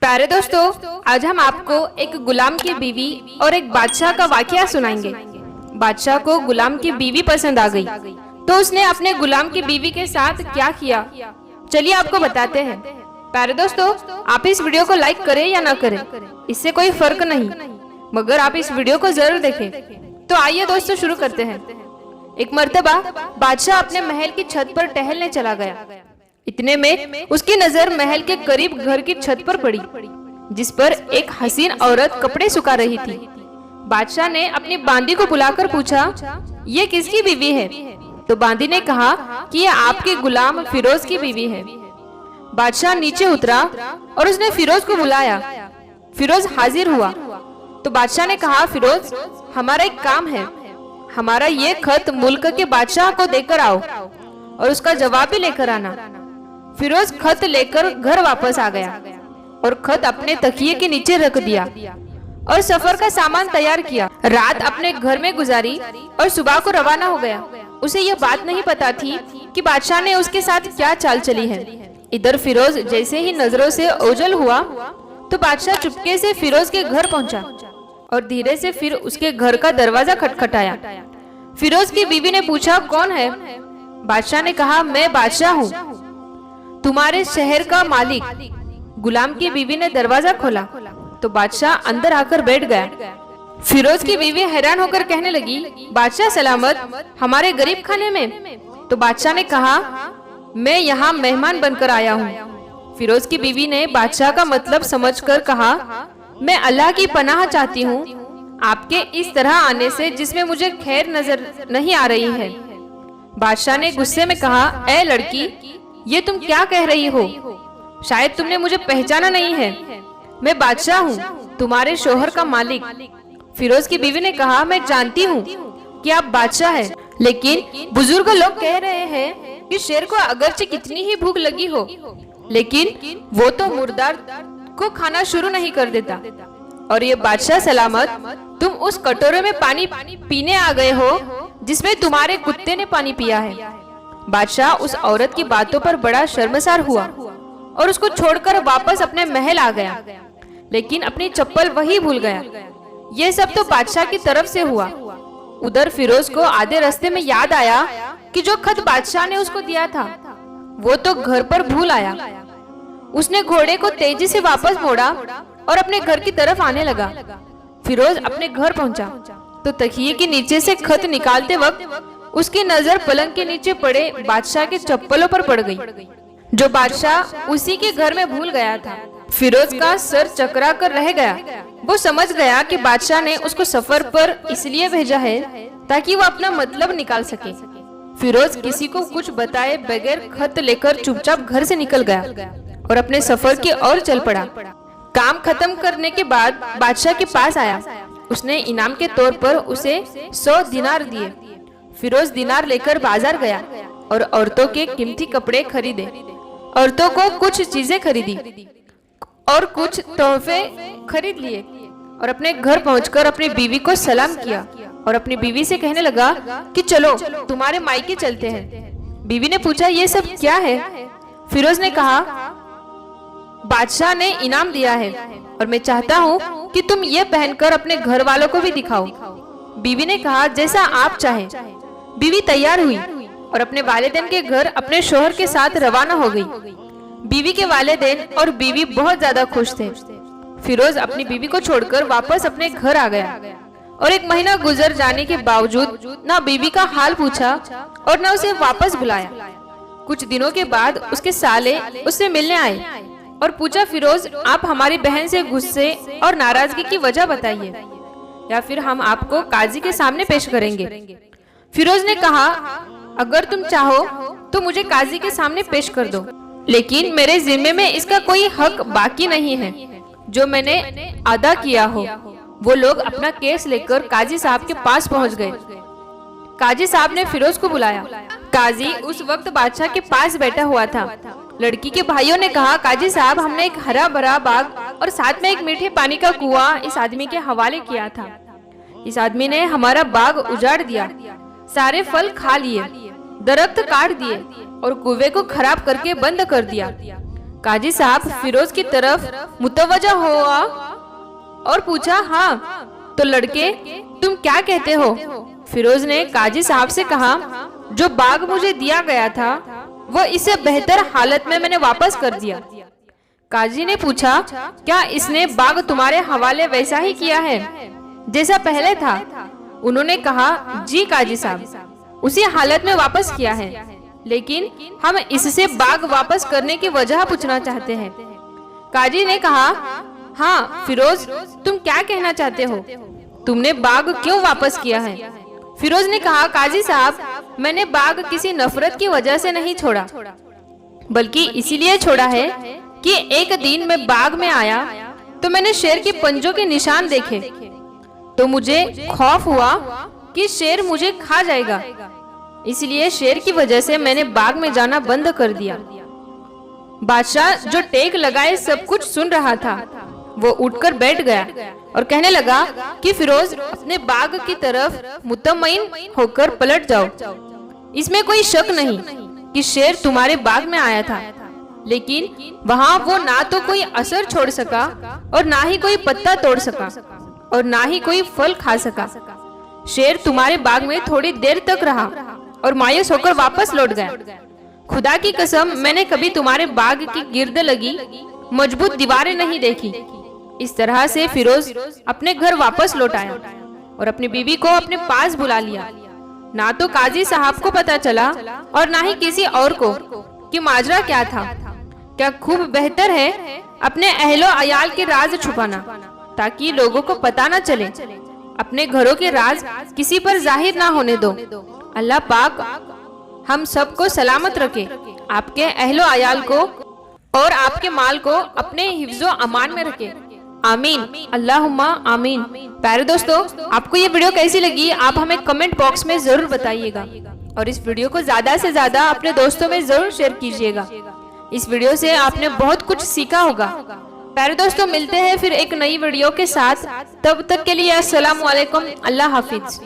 प्यारे दोस्तों, आज हम आपको एक गुलाम की बीवी और एक बादशाह का वाकया सुनाएंगे। बादशाह को गुलाम की बीवी पसंद आ गई, तो उसने अपने गुलाम की बीवी के साथ क्या किया, चलिए आपको बताते हैं। प्यारे दोस्तों, आप इस वीडियो को लाइक करें या ना करें, इससे कोई फर्क नहीं, मगर आप इस वीडियो को जरूर देखें। तो आइए दोस्तों, शुरू करते हैं। एक मर्तबा बादशाह अपने महल की छत पर टहलने चला गया। इतने में उसकी नजर महल के करीब घर की छत पर पड़ी, जिस पर एक हसीन औरत कपड़े सुखा रही थी। बादशाह ने अपनी बांदी को बुलाकर पूछा, ये किसकी बीवी है? तो बांदी ने कहा कि यह आपके गुलाम फिरोज की बीवी है। बादशाह नीचे उतरा और उसने फिरोज को बुलाया। फिरोज हाजिर हुआ तो बादशाह ने कहा, फिरोज, हमारा एक काम है। हमारा ये खत मुल्क के बादशाह को देकर आओ और उसका जवाब भी लेकर आना। फिरोज खत लेकर घर वापस आ गया और खत अपने तकिए के नीचे रख दिया और सफर का सामान तैयार किया। रात अपने घर में गुजारी और सुबह को रवाना हो गया। उसे यह बात नहीं पता थी कि बादशाह ने उसके साथ क्या चाल चली है। इधर फिरोज जैसे ही नजरों से ओझल हुआ तो बादशाह चुपके से फिरोज के घर पहुंचा और धीरे से फिर उसके घर का दरवाजा खटखटाया। फिरोज की बीवी ने पूछा, कौन है? बादशाह ने कहा, मैं बादशाह हूँ, तुम्हारे शहर का मालिक। गुलाम की बीवी ने दरवाजा खोला तो बादशाह अंदर आकर बैठ गया। फिरोज की बीवी हैरान होकर कहने लगी, बादशाह सलामत, हमारे गरीब खाने में? तो बादशाह ने कहा, मैं यहाँ मेहमान बनकर आया हूँ। फिरोज की बीवी ने बादशाह का मतलब समझकर कहा, मैं अल्लाह की पनाह चाहती हूँ आपके इस तरह आने से, जिसमें मुझे खैर नजर नहीं आ रही है। बादशाह ने गुस्से में कहा, ए लड़की, ये तुम क्या कह रही हो? शायद तुमने मुझे पहचाना नहीं है। मैं बादशाह हूँ, तुम्हारे शोहर का मालिक। फिरोज की बीवी ने कहा, मैं जानती हूँ कि आप बादशाह हैं, लेकिन बुजुर्ग लोग कह रहे हैं कि शेर को अगरचे कितनी ही भूख लगी हो, लेकिन वो तो मुर्दार को खाना शुरू नहीं कर देता। और ये बादशाह सलामत, तुम उस कटोरे में पानी पीने आ गए हो जिसमें तुम्हारे कुत्ते ने पानी पिया है। बादशाह उस औरत की बातों पर बड़ा शर्मसार हुआ और उसको छोड़कर वापस अपने महल आ गया, लेकिन अपनी चप्पल वही भूल गया। ये सब तो बादशाह की तरफ से हुआ। उधर फिरोज को आधे रास्ते में याद आया कि जो खत बादशाह ने उसको दिया था वो तो घर पर भूल आया। उसने घोड़े को तेजी से वापस मोड़ा और अपने घर की तरफ आने लगा। फिरोज अपने घर पहुंचा तो तकिए के नीचे से खत निकालते वक्त उसकी नजर पलंग के नीचे पड़े बादशाह के चप्पलों पर पड़ गई, जो बादशाह उसी के घर में भूल गया था। फिरोज का सर चकरा कर रह गया। वो समझ गया कि बादशाह ने उसको सफर पर इसलिए भेजा है ताकि वो अपना मतलब निकाल सके। फिरोज किसी को कुछ बताए बगैर खत लेकर चुपचाप घर से निकल गया और अपने सफर की ओर चल पड़ा। काम खत्म करने के बाद बादशाह के पास आया। उसने इनाम के तौर पर उसे 100 दिनार दिए। फिरोज दिनार लेकर बाजार गया और औरतों के कीमती कपड़े खरीदे। औरतों को कुछ चीजें खरीदी और कुछ तोहफे खरीद लिए और अपने घर पहुंचकर अपनी बीवी को सलाम किया और अपनी बीवी से कहने लगा कि चलो तुम्हारे मायके चलते हैं। बीवी ने पूछा, ये सब क्या है? फिरोज ने कहा, बादशाह ने इनाम दिया है और मैं चाहता हूँ कि तुम ये पहनकर अपने घर वालों को भी दिखाओ। बीवी ने कहा, जैसा आप चाहें। बीवी तैयार हुई और अपने वालिदैन के घर अपने शोहर के साथ रवाना हो गई। बीवी के वालिदैन और बीवी बहुत ज्यादा खुश थे। फिरोज अपनी बीवी को छोड़कर वापस अपने घर आ गया और 1 महीना गुजर जाने के बावजूद ना बीवी का हाल पूछा और ना उसे वापस बुलाया। कुछ दिनों के बाद उसके साले उससे मिलने आए और पूछा, फिरोज, आप हमारी बहन से गुस्से और नाराजगी की वजह बताइए या फिर हम आपको काजी के सामने पेश करेंगे। फिरोज ने कहा, अगर तुम चाहो तो मुझे काजी के सामने पेश कर दो, लेकिन मेरे जिम्मे में इसका कोई हक बाकी नहीं है जो मैंने अदा किया हो। वो लोग अपना केस लेकर काजी साहब के पास पहुंच गए। काजी साहब ने फिरोज को बुलाया। काजी उस वक्त बादशाह के पास बैठा हुआ था। लड़की के भाइयों ने कहा, काजी साहब, हमने एक हरा भरा बाग और साथ में एक मीठे पानी का कुआं इस आदमी के हवाले किया था। इस आदमी ने हमारा बाग उजाड़ दिया सारे फल खा लिए, दरख्त काट दिए और कुएं को खराब करके बंद कर दिया। काजी साहब फिरोज की तरफ मुतवज्जा हुआ और पूछा, हाँ तो लड़के तुम क्या कहते हो? फिरोज ने काजी साहब से कहा, जो बाग मुझे दिया गया था वो इससे बेहतर हालत में मैंने वापस कर दिया। काजी ने पूछा, क्या इसने बाग तुम्हारे हवाले वैसा ही किया है जैसा पहले था? उन्होंने कहा, जी काजी साहब, उसी हालत में वापस किया है, लेकिन हम इससे बाग वापस करने की वजह पूछना चाहते हैं। काजी ने कहा, हाँ फिरोज, तुम क्या कहना चाहते हो? तुमने बाग क्यों वापस किया है? फिरोज ने कहा, काजी साहब, मैंने बाग किसी नफरत की वजह से नहीं छोड़ा, बल्कि इसीलिए छोड़ा है कि एक दिन मैं बाग में आया तो मैंने शेर के पंजों के निशान देखे, तो मुझे खौफ हुआ कि शेर मुझे खा जाएगा। इसलिए शेर की वजह से मैंने बाग में जाना बंद कर दिया। बादशाह जो टेक लगाए सब कुछ सुन रहा था, वो उठकर बैठ गया और कहने लगा कि फिरोज, अपने बाग की तरफ मुतमईन होकर पलट जाओ। इसमें कोई शक नहीं कि शेर तुम्हारे बाग में आया था, लेकिन वहाँ वो ना तो कोई असर छोड़ सका और ना ही कोई पत्ता तोड़ सका और ना ही कोई फल खा सका। शेर तुम्हारे बाग में थोड़ी देर तक रहा और मायूस होकर वापस लौट गया। खुदा की कसम, मैंने कभी तुम्हारे बाग की गिर्द लगी मजबूत दीवारें नहीं देखी। इस तरह से फिरोज अपने घर वापस लौट आया और अपनी बीवी को अपने पास बुला लिया। ना तो काजी साहब को पता चला और ना ही किसी और को कि माजरा क्या था। क्या खूब बेहतर है अपने अहलो अयाल के राज छुपाना, ताकि लोगों को पता न चले। अपने घरों के राज किसी पर जाहिर ना होने दो। अल्लाह पाक हम सबको सलामत रखे, आपके अहलो अयाल को और आपके माल को अपने हिफ्जो अमान में रखे। आमीन, अल्लाहुम्मा आमीन। प्यारे दोस्तों, आपको ये वीडियो कैसी लगी आप हमें कमेंट बॉक्स में जरूर बताइएगा और इस वीडियो को ज्यादा से ज्यादा अपने दोस्तों में जरूर शेयर कीजिएगा। इस वीडियो से आपने बहुत कुछ सीखा होगा। प्यारे दोस्तों, मिलते हैं फिर एक नई वीडियो के साथ। तब तक के लिए अस्सलाम वालेकुम, अल्लाह हाफिज।